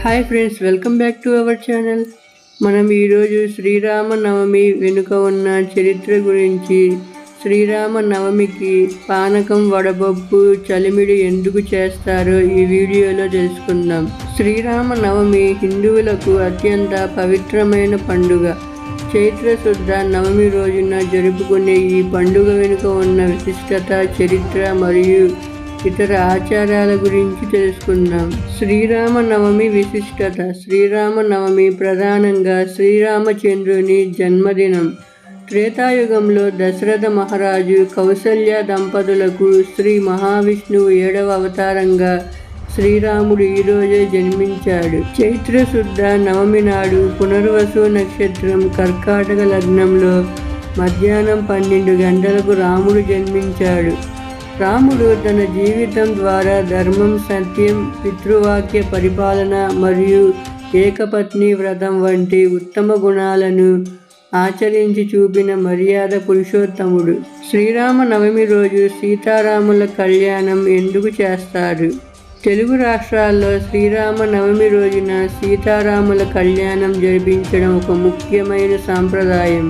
Hi friends, welcome back to our channel. మనం ఈరోజు శ్రీరామనవమి వెనుక ఉన్న చరిత్ర గురించి, శ్రీరామనవమికి పానకం, వడపప్పు, చలిమిడి ఎందుకు చేస్తారో ఈ వీడియోలో తెలుసుకుందాం. శ్రీరామనవమి హిందువులకు అత్యంత పవిత్రమైన పండుగ. చైత్ర శుద్ధ నవమి రోజున జరుపుకునే ఈ పండుగ వెనుక ఉన్న విశిష్టత, చరిత్ర మరియు ఇతర ఆచారాల గురించి తెలుసుకుందాం. శ్రీరామనవమి విశిష్టత. శ్రీరామనవమి ప్రధానంగా శ్రీరామచంద్రుని జన్మదినం. త్రేతాయుగంలో దశరథ మహారాజు, కౌసల్య దంపతులకు శ్రీ మహావిష్ణువు 7వ అవతారంగా శ్రీరాముడు ఈరోజే జన్మించాడు. చైత్రశుద్ధ నవమి నాడు పునర్వసు నక్షత్రం కర్కాటక లగ్నంలో మధ్యాహ్నం 12 గంటలకు రాముడు జన్మించాడు. రాముడు తన జీవితం ద్వారా ధర్మం, సత్యం, పితృవాక్య పరిపాలన మరియు ఏకపత్ని వ్రతం వంటి ఉత్తమ గుణాలను ఆచరించి చూపిన మర్యాద పురుషోత్తముడు. శ్రీరామనవమి రోజు సీతారాముల కళ్యాణం ఎందుకు చేస్తారు? తెలుగు రాష్ట్రాల్లో శ్రీరామనవమి రోజున సీతారాముల కళ్యాణం జరిపించడం ఒక ముఖ్యమైన సాంప్రదాయం.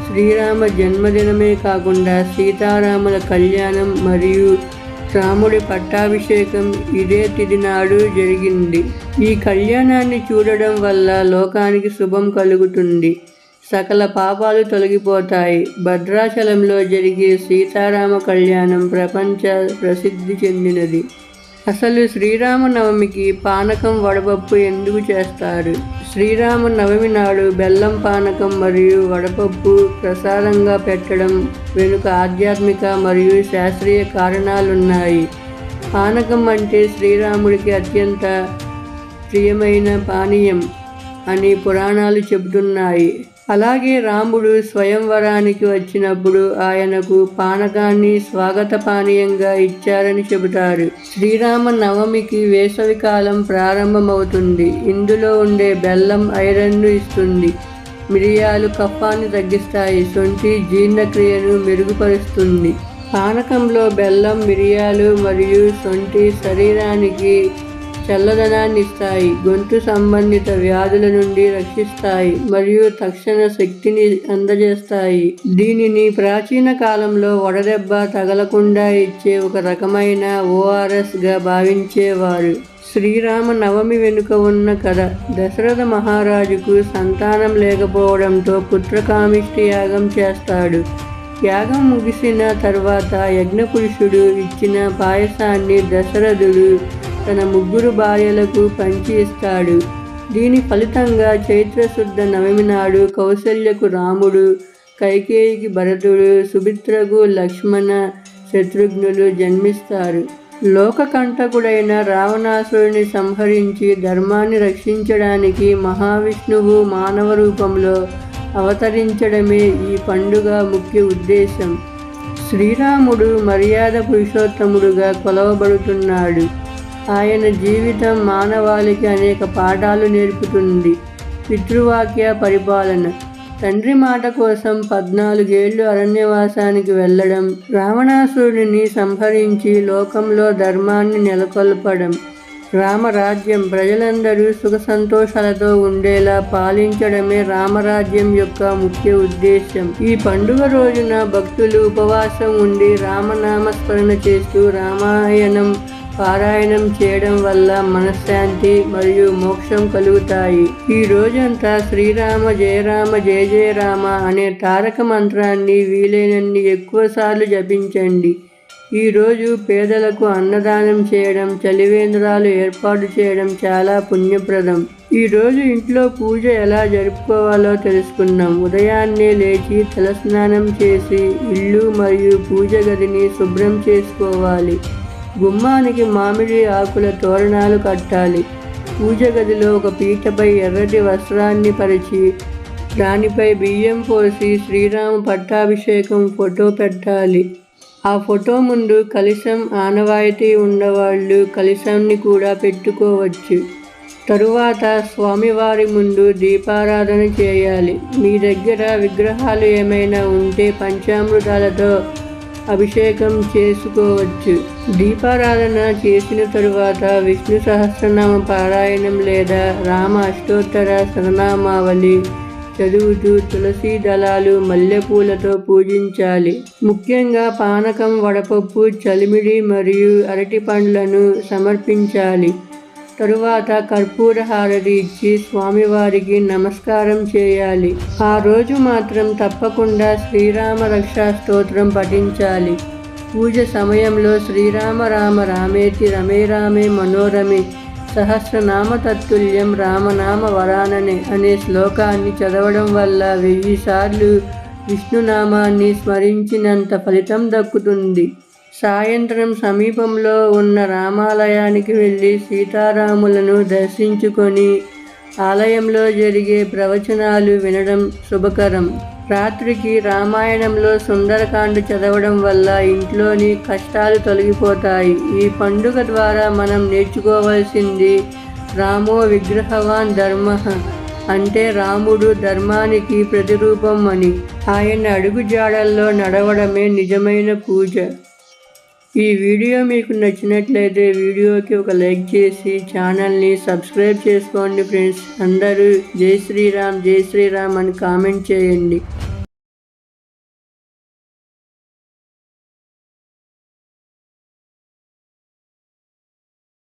శ్రీరామ జన్మదినమే కాకుండా సీతారాముల కళ్యాణం మరియు రాముడి పట్టాభిషేకం ఇదే తిథి నాడు జరిగింది. ఈ కళ్యాణాన్ని చూడడం వల్ల లోకానికి శుభం కలుగుతుంది, సకల పాపాలు తొలగిపోతాయి. భద్రాచలంలో జరిగే సీతారామ కళ్యాణం ప్రపంచ ప్రసిద్ధి చెందినది. అసలు శ్రీరామనవమికి పానకం, వడపప్పు ఎందుకు చేస్తారు? శ్రీరామనవమి నాడు బెల్లం పానకం మరియు వడపప్పు ప్రసాదంగా పెట్టడం వెనుక ఆధ్యాత్మిక మరియు శాస్త్రీయ కారణాలున్నాయి. పానకం అంటే శ్రీరాముడికి అత్యంత ప్రియమైన పానీయం అని పురాణాలు చెబుతున్నాయి. అలాగే రాముడు స్వయంవరానికి వచ్చినప్పుడు ఆయనకు పానకాన్ని స్వాగత పానీయంగా ఇచ్చారని చెబుతారు. శ్రీరామనవమికి వేసవికాలం ప్రారంభమవుతుంది. ఇందులో ఉండే బెల్లం ఐరన్ను ఇస్తుంది, మిరియాలు కఫాన్ని తగ్గిస్తాయి, శొంఠి జీర్ణక్రియను మెరుగుపరుస్తుంది. పానకంలో బెల్లం, మిరియాలు మరియు శొంఠి శరీరానికి చల్లదనాన్ని ఇస్తాయి, గొంతు సంబంధిత వ్యాధుల నుండి రక్షిస్తాయి మరియు తక్షణ శక్తిని అందజేస్తాయి. దీనిని ప్రాచీన కాలంలో వడదెబ్బ తగలకుండా ఇచ్చే ఒక రకమైన ORSగా భావించేవారు. శ్రీరామనవమి వెనుక ఉన్న కథ. దశరథ మహారాజుకు సంతానం లేకపోవడంతో పుత్రకామిష్టి యాగం చేస్తాడు. యాగం ముగిసిన తర్వాత యజ్ఞపురుషుడు ఇచ్చిన పాయసాన్ని దశరథుడు తన 3 భార్యలకు పంచి ఇస్తాడు. దీని ఫలితంగా చైత్రశుద్ధ నవమి నాడు కౌసల్యకు రాముడు, కైకేయికి భరతుడు, సుమిత్రకు లక్ష్మణ, శత్రుఘ్నులు జన్మిస్తారు. లోకకంటకుడైన రావణాసురుని సంహరించి ధర్మాన్ని రక్షించడానికి మహావిష్ణువు మానవ రూపంలో అవతరించడమే ఈ పండుగ ముఖ్య ఉద్దేశం. శ్రీరాముడు మర్యాద పురుషోత్తముడుగా కొలవబడుతున్నాడు. ఆయన జీవితం మానవాళికి అనేక పాఠాలు నేర్పుతుంది. పితృవాక్య పరిపాలన. తండ్రి మాట కోసం 14 ఏళ్లు అరణ్యవాసానికి వెళ్ళడం, రావణాసురుడిని సంహరించి లోకంలో ధర్మాన్ని నెలకొల్పడం. రామరాజ్యం. ప్రజలందరూ సుఖ సంతోషాలతో ఉండేలా పాలించడమే రామరాజ్యం యొక్క ముఖ్య ఉద్దేశం. ఈ పండుగ రోజున భక్తులు ఉపవాసం ఉండి రామనామస్మరణ చేస్తూ రామాయణం పారాయణం చేయడం వల్ల మనశ్శాంతి మరియు మోక్షం కలుగుతాయి. ఈ రోజంతా శ్రీరామ జయ రామ జయ జయ రామ అనే తారక మంత్రాన్ని వీలైనన్ని ఎక్కువసార్లు జపించండి. ఈరోజు పేదలకు అన్నదానం చేయడం, చలివేంద్రాలు ఏర్పాటు చేయడం చాలా పుణ్యప్రదం. ఈరోజు ఇంట్లో పూజ ఎలా జరుపుకోవాలో తెలుసుకుందాం. ఉదయాన్నే లేచి తలస్నానం చేసి ఇల్లు మరియు పూజ గదిని శుభ్రం చేసుకోవాలి. గుమ్మానికి మామిడి ఆకుల తోరణాలు కట్టాలి. పూజ గదిలో ఒక పీటపై ఎర్రటి వస్త్రాన్ని పరిచి దానిపై బియ్యం పోసి శ్రీరామ పట్టాభిషేకం ఫోటో పెట్టాలి. ఆ ఫోటో ముందు కలశం, ఆనవాయితీ ఉన్నవాళ్ళు కలశాన్ని కూడా పెట్టుకోవచ్చు. తరువాత స్వామివారి ముందు దీపారాధన చేయాలి. మీ దగ్గర విగ్రహాలు ఏమైనా ఉంటే పంచామృతాలతో అభిషేకం చేసుకోవచ్చు. దీపారాధన చేసిన తరువాత విష్ణు సహస్రనామ పారాయణం లేదా రామ అష్టోత్తర శతనామావళి చదువుతూ తులసి దళాలు మల్లెపూలతో పూజించాలి. ముఖ్యంగా పానకం, వడపప్పు, చలిమిడి మరియు అరటి పండ్లను సమర్పించాలి. తరువాత కర్పూర హారతి ఇచ్చి స్వామివారికి నమస్కారం చేయాలి. ఆ రోజు మాత్రం తప్పకుండా శ్రీరామ రక్షా స్తోత్రం పఠించాలి. పూజ సమయంలో శ్రీరామ రామ రామేతి రమే రామే మనోరమే సహస్రనామ తత్తుల్యం రామనామ వరాననే అనే శ్లోకాన్ని చదవడం వల్ల 1000 సార్లు విష్ణునామాన్ని స్మరించినంత ఫలితం దక్కుతుంది. సాయంత్రం సమీపంలో ఉన్న రామాలయానికి వెళ్ళి సీతారాములను దర్శించుకొని ఆలయంలో జరిగే ప్రవచనాలు వినడం శుభకరం. రాత్రికి రామాయణంలో సుందరకాండ చదవడం వల్ల ఇంట్లోని కష్టాలు తొలగిపోతాయి. ఈ పండుగ ద్వారా మనం నేర్చుకోవాల్సింది రామో విగ్రహవాన్ ధర్మః అంటే రాముడు ధర్మానికి ప్రతిరూపం అని. ఆయన అడుగుజాడల్లో నడవడమే నిజమైన పూజ. ఈ వీడియో మీకు నచ్చినట్లయితే వీడియోకి ఒక లైక్ చేసి ఛానల్ని సబ్స్క్రైబ్ చేసుకోండి ఫ్రెండ్స్. అందరూ జై శ్రీరామ్ జై శ్రీరామ్ అని కామెంట్ చేయండి.